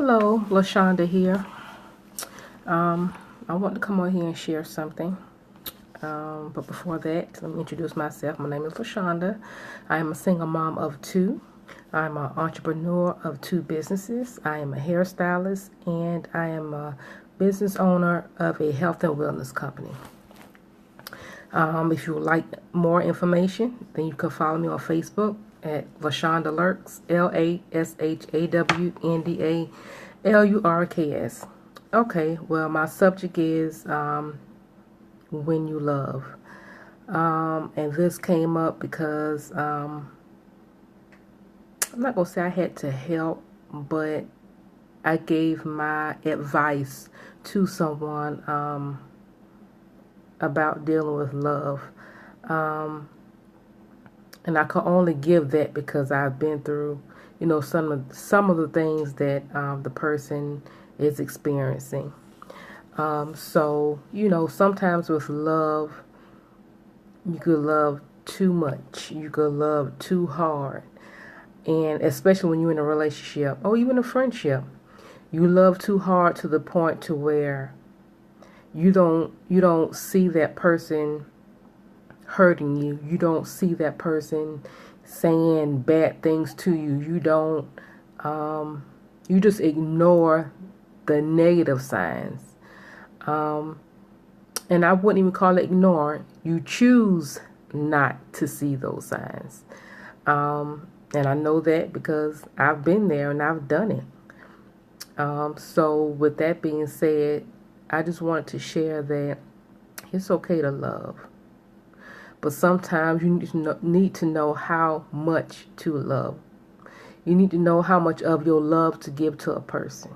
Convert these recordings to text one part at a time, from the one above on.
Hello, LaShonda here. I want to come on here and share something. But before that, let me introduce myself. My name is LaShonda. I am a single mom of two. I'm an entrepreneur of two businesses. I am a hairstylist and I am a business owner of a health and wellness company. If you would like more information, then you can follow me on Facebook at LaShonda Lurks, LaShondaLurks. Okay, well, my subject is when you love. And this came up because I'm not going to say I had to help, but I gave my advice to someone about dealing with love. And I can only give that because I've been through, some of the things that the person is experiencing. So, sometimes with love, you could love too much. You could love too hard. And especially when you're in a relationship or even a friendship, you love too hard to the point to where you don't see that person hurting you. You don't see that person saying bad things to you. You just ignore the negative signs. And I wouldn't even call it ignore. You choose not to see those signs. And I know that because I've been there and I've done it. So with that being said, I just wanted to share that it's okay to love. But sometimes you need to know how much to love. You need to know how much of your love to give to a person.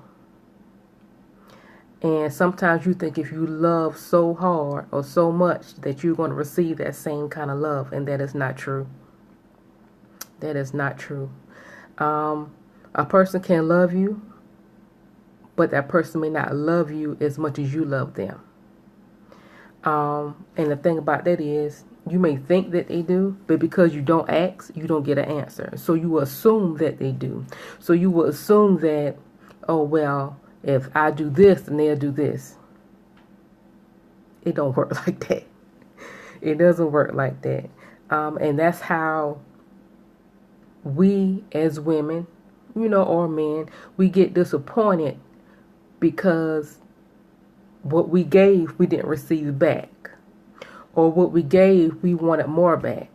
And sometimes you think if you love so hard or so much that you're going to receive that same kind of love. And that is not true. That is not true. A person can love you, but that person may not love you as much as you love them. And the thing about that is, you may think that they do, but because you don't ask, you don't get an answer. So you will assume that they do. So you will assume that, oh, well, if I do this, then they'll do this. It don't work like that. It doesn't work like that. And that's how we as women, or men, we get disappointed because what we gave, we didn't receive back. Or what we gave, we wanted more back.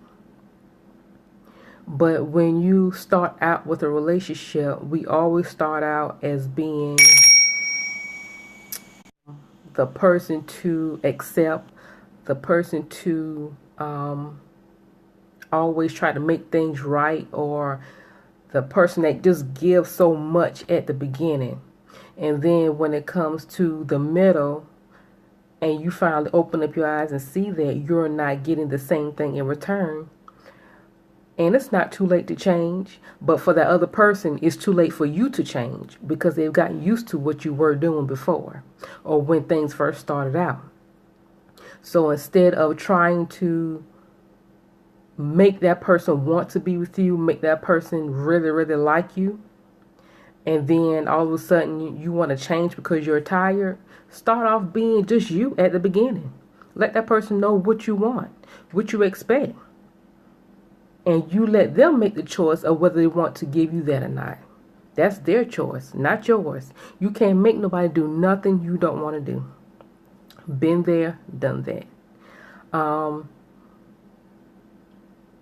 But when you start out with a relationship, we always start out as being the person to accept, the person to always try to make things right, or the person that just gives so much at the beginning. And then when it comes to the middle, and you finally open up your eyes and see that you're not getting the same thing in return, and it's not too late to change, but for that other person, it's too late for you to change because they've gotten used to what you were doing before or when things first started out. So instead of trying to make that person want to be with you, make that person really, really like you, and then all of a sudden you want to change because you're tired, start off being just you at the beginning. Let that person know what you want, what you expect. And you let them make the choice of whether they want to give you that or not. That's their choice, not yours. You can't make nobody do nothing you don't want to do. Been there, done that.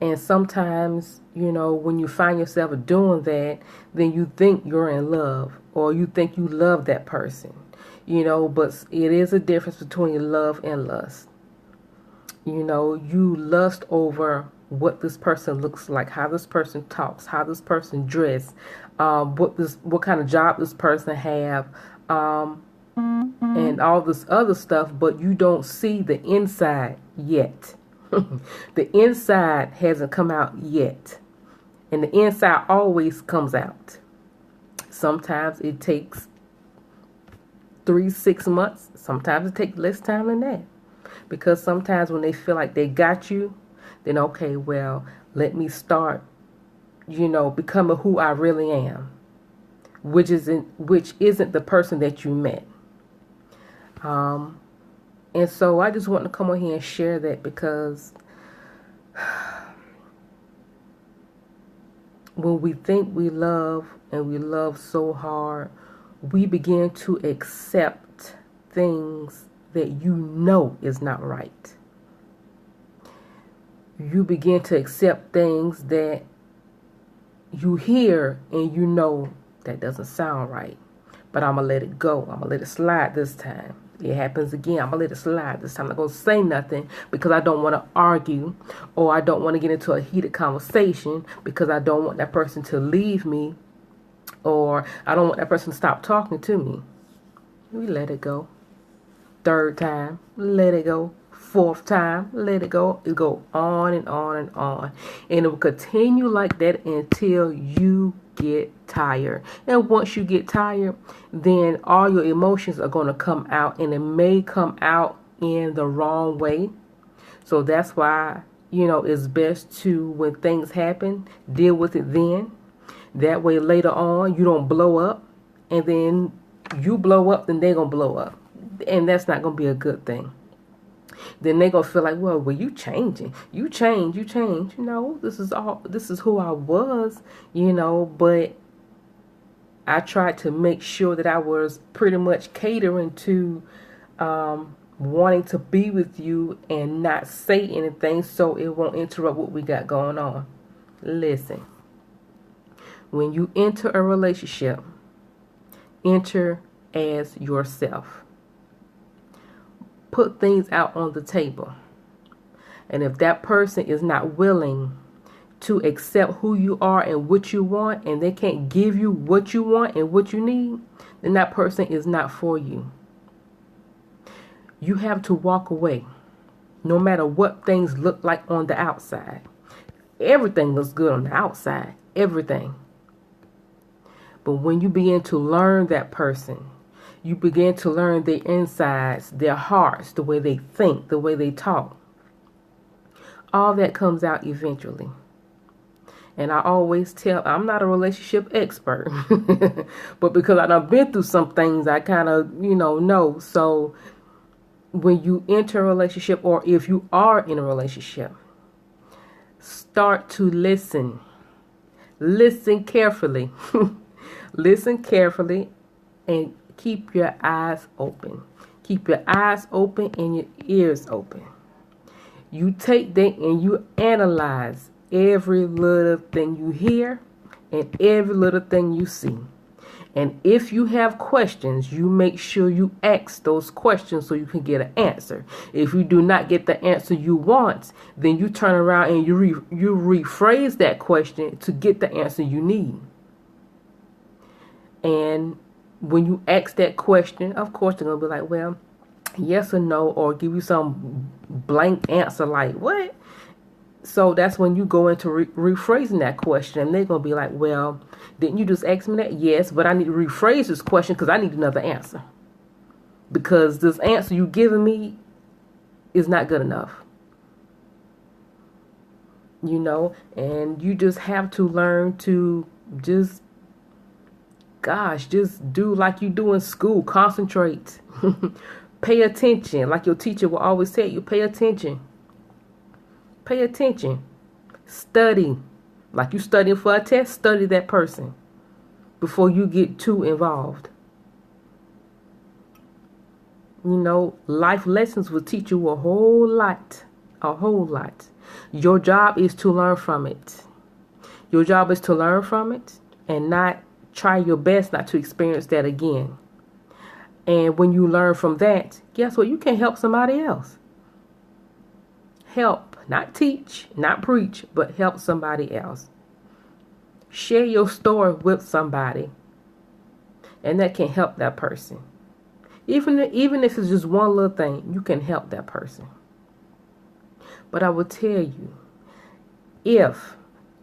And sometimes, when you find yourself doing that, then you think you're in love or you think you love that person. But it is a difference between love and lust. You lust over what this person looks like, how this person talks, how this person dress, what kind of job this person have, and all this other stuff, but you don't see the inside yet. The inside hasn't come out yet. And the inside always comes out. Sometimes it takes 3-6 months. Sometimes it takes less time than that. Because sometimes when they feel like they got you, then okay, well, let me start, becoming who I really am. which isn't the person that you met. And so I just want to come on here and share that, because when we think we love and we love so hard, we begin to accept things that you know is not right. You begin to accept things that you hear and you know that doesn't sound right. But I'm going to let it go. I'm going to let it slide this time. It happens again. I'm going to let it slide this time. I'm not going to say nothing because I don't want to argue, or I don't want to get into a heated conversation because I don't want that person to leave me, or I don't want that person to stop talking to me. We let it go. Third time, let it go. Fourth time, let it go. It go on and on and on. And it will continue like that until you get tired. And once you get tired, then all your emotions are going to come out, and it may come out in the wrong way. So that's why, it's best to, when things happen, deal with it then. That way later on, you don't blow up, and then you blow up, then they're going to blow up. And that's not going to be a good thing. Then they're going to feel like, well, you changing. You change. This is who I was, but I tried to make sure that I was pretty much catering to wanting to be with you and not say anything so it won't interrupt what we got going on. Listen, when you enter a relationship, enter as yourself. Put things out on the table. And if that person is not willing to accept who you are and what you want, and they can't give you what you want and what you need, then that person is not for you. You have to walk away, no matter what things look like on the outside. Everything looks good on the outside, everything. But when you begin to learn that person, you begin to learn their insides, their hearts, the way they think, the way they talk. All that comes out eventually. And I always tell, I'm not a relationship expert, but because I've been through some things, I kind of, know. So when you enter a relationship, or if you are in a relationship, start to listen. Listen carefully. Listen carefully, and keep your eyes open. Keep your eyes open and your ears open. You take that and you analyze every little thing you hear and every little thing you see. And if you have questions, you make sure you ask those questions so you can get an answer. If you do not get the answer you want, then you turn around and you rephrase that question to get the answer you need. And when you ask that question, of course, they're going to be like, well, yes or no, or give you some blank answer like, what? So that's when you go into rephrasing that question, and they're going to be like, well, didn't you just ask me that? Yes, but I need to rephrase this question because I need another answer. Because this answer you giving me is not good enough. And you just have to learn to just do like you do in school. Concentrate. Pay attention. Like your teacher will always say, you pay attention. Pay attention. Study. Like you studying for a test, study that person before you get too involved. Life lessons will teach you a whole lot. A whole lot. Your job is to learn from it. Your job is to learn from it and not try your best not to experience that again. And when you learn from that, guess what? You can help somebody else. Help, not teach, not preach, but help somebody else. Share your story with somebody, and that can help that person. Even if it's just one little thing, you can help that person. But I will tell you, if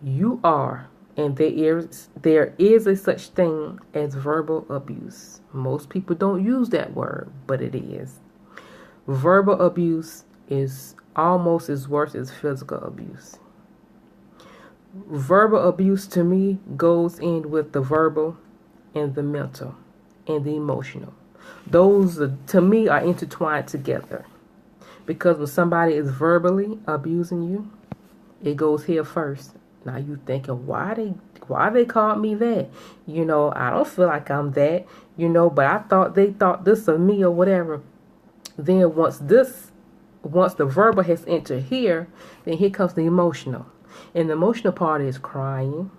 you are, and there is a such thing as verbal abuse. Most people don't use that word, but it is. Verbal abuse is almost as worse as physical abuse. Verbal abuse to me goes in with the verbal and the mental and the emotional. Those, to me, are intertwined together. Because when somebody is verbally abusing you, it goes here first. Now you thinking, why they called me that? I don't feel like I'm that, but I thought they thought this of me or whatever. Then once the verbal has entered here, then here comes the emotional. And the emotional part is crying.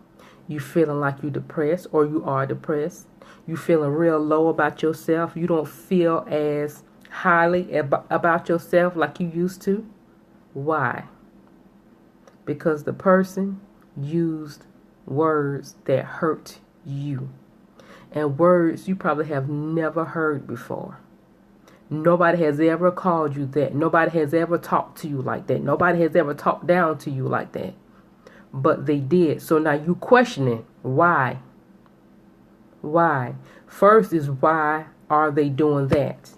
You feeling like you're depressed or you are depressed. You feeling real low about yourself. You don't feel as highly about yourself like you used to. Why? Because the person used words that hurt you. And words you probably have never heard before. Nobody has ever called you that. Nobody has ever talked to you like that. Nobody has ever talked down to you like that. But they did. So now you questioning why. Why? First is why are they doing that?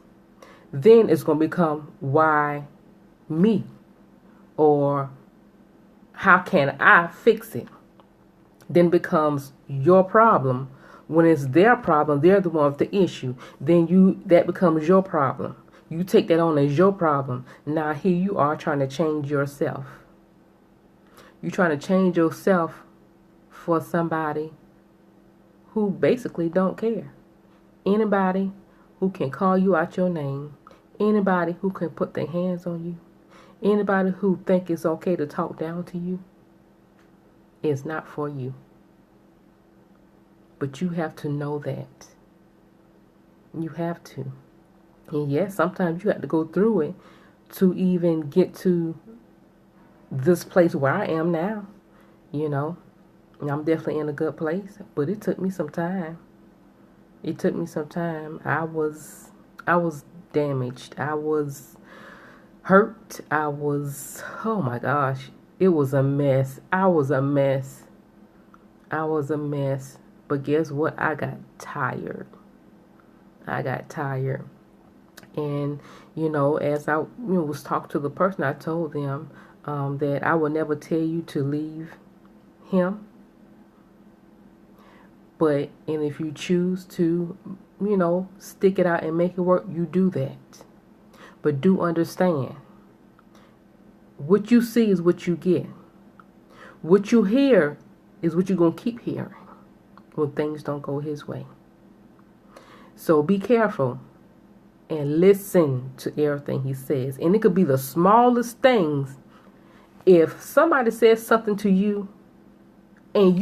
Then it's going to become why me? Or how can I fix it? Then becomes your problem. When it's their problem, they're the one with the issue. Then that becomes your problem. You take that on as your problem. Now here you are trying to change yourself. You're trying to change yourself for somebody who basically don't care. Anybody who can call you out your name. Anybody who can put their hands on you. Anybody who think it's okay to talk down to you is not for you. But you have to know that. You have to. And yes, sometimes you have to go through it to even get to this place where I am now. I'm definitely in a good place, but it took me some time. It took me some time. I was damaged. I was hurt. Oh my gosh, it was a mess. I was a mess. But guess what? I got tired. And, as I was talking to the person, I told them that I will never tell you to leave him. And if you choose to, stick it out and make it work, you do that. But do understand, what you see is what you get. What you hear is what you're going to keep hearing when things don't go his way. So be careful and listen to everything he says. And it could be the smallest things. If somebody says something to you and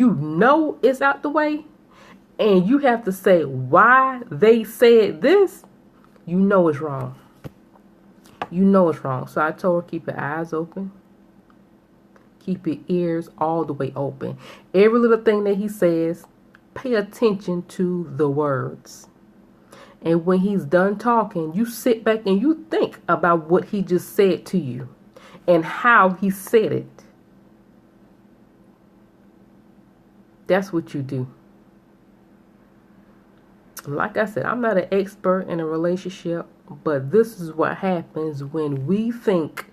it's out the way, and you have to say why they said this, it's wrong. It's wrong. So I told her, keep your eyes open. Keep your ears all the way open. Every little thing that he says, pay attention to the words. And when he's done talking, you sit back and you think about what he just said to you and how he said it. That's what you do. Like I said, I'm not an expert in a relationship, but this is what happens when we think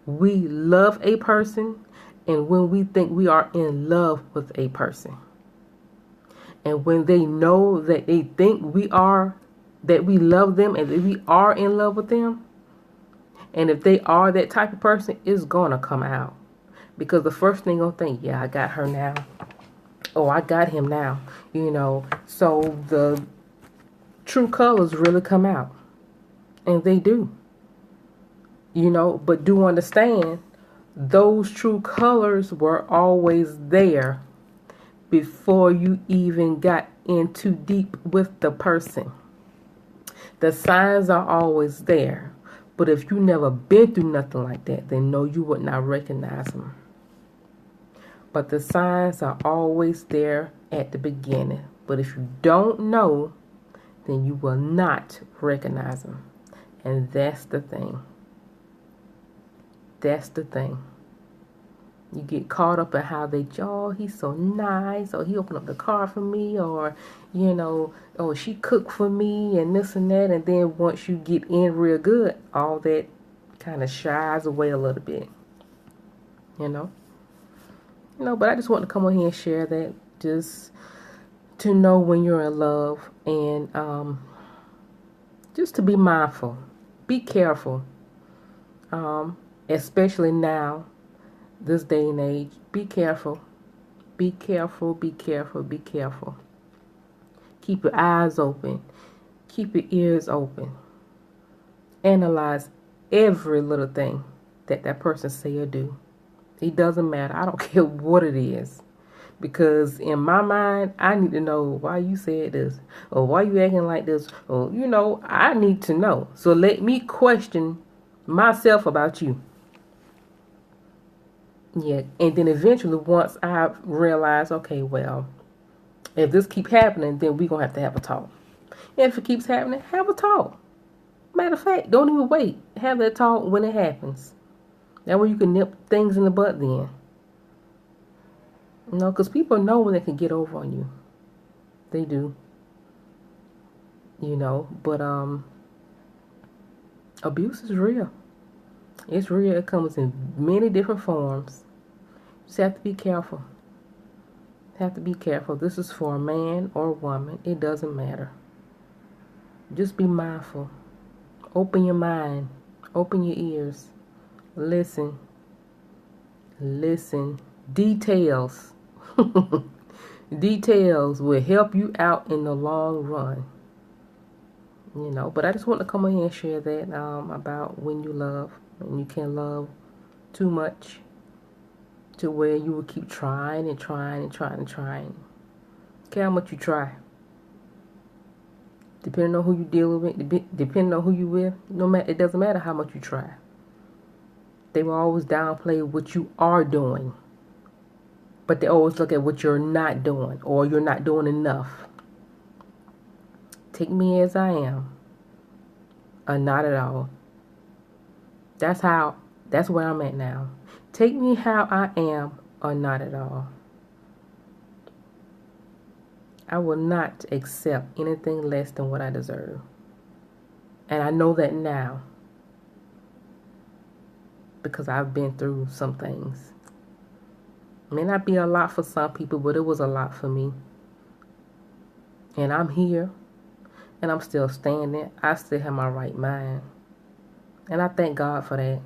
we love a person and when we think we are in love with a person. And when they know that they think that we love them and that we are in love with them, and if they are that type of person, it's going to come out. Because the first thing they're going to think, yeah, I got her now. Oh, I got him now. So the true colors really come out. And they do. But do understand, those true colors were always there before you even got in too deep with the person. The signs are always there. But if you never been through nothing like that, then no, you would not recognize them. But the signs are always there at the beginning. But if you don't know, then you will not recognize them. And that's the thing. That's the thing. You get caught up in how he's so nice, or he opened up the car for me, or, oh, she cooked for me, and this and that. And then once you get in real good, all that kind of shies away a little bit. But I just want to come on here and share that. Just to know when you're in love, and just to be mindful, be careful, especially now, this day and age. Be careful, be careful, be careful, be careful. Keep your eyes open, keep your ears open. Analyze every little thing that person say or do. It doesn't matter. I don't care what it is. Because in my mind, I need to know why you said this, or why you acting like this, or I need to know. So let me question myself about you. Yeah, and then eventually, once I realize, okay, well, if this keep happening, then we're gonna have to talk. And if it keeps happening, have a talk. Matter of fact, don't even wait. Have that talk when it happens. That way you can nip things in the bud then. Because people know when they can get over on you. They do. But abuse is real. It's real. It comes in many different forms. You just have to be careful. Have to be careful. This is for a man or a woman. It doesn't matter. Just be mindful. Open your mind. Open your ears. Listen. Listen. Details. Details will help you out in the long run. But I just want to come in here and share that about when you love, and you can love too much to where you will keep trying and trying and trying and trying. Care how much you try. Depending on who you deal with, depending on who you with, it doesn't matter how much you try. They will always downplay what you are doing. But they always look at what you're not doing, or you're not doing enough. Take me as I am, or not at all. That's where I'm at now. Take me how I am, or not at all. I will not accept anything less than what I deserve. And I know that now, because I've been through some things. It may not be a lot for some people, but it was a lot for me. And I'm here, and I'm still standing. I still have my right mind. And I thank God for that.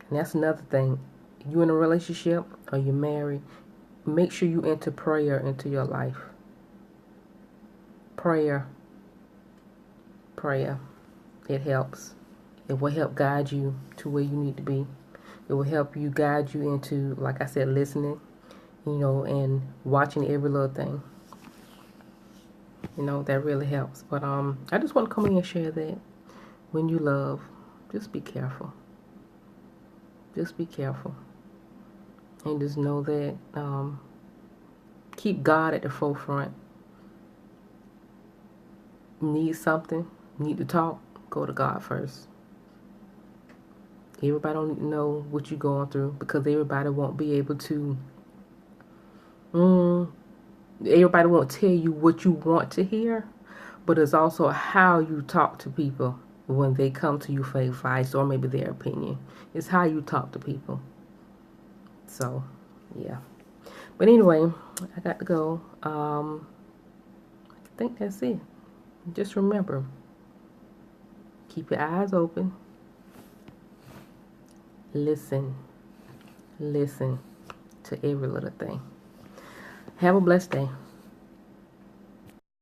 And that's another thing. You in a relationship or you married, make sure you enter prayer into your life. Prayer. It helps. It will help guide you to where you need to be. It will help you guide you into, like I said, listening, and watching every little thing. That really helps. But I just want to come in and share that when you love, just be careful. Just be careful. And just know that keep God at the forefront. Need something, need to talk, go to God first. Everybody don't need to know what you're going through, because everybody won't be able to everybody won't tell you what you want to hear, but it's also how you talk to people when they come to you for advice or maybe their opinion. It's how you talk to people. So, yeah. But anyway, I got to go. I think that's it. Just remember, keep your eyes open. Listen to every little thing. Have a blessed day.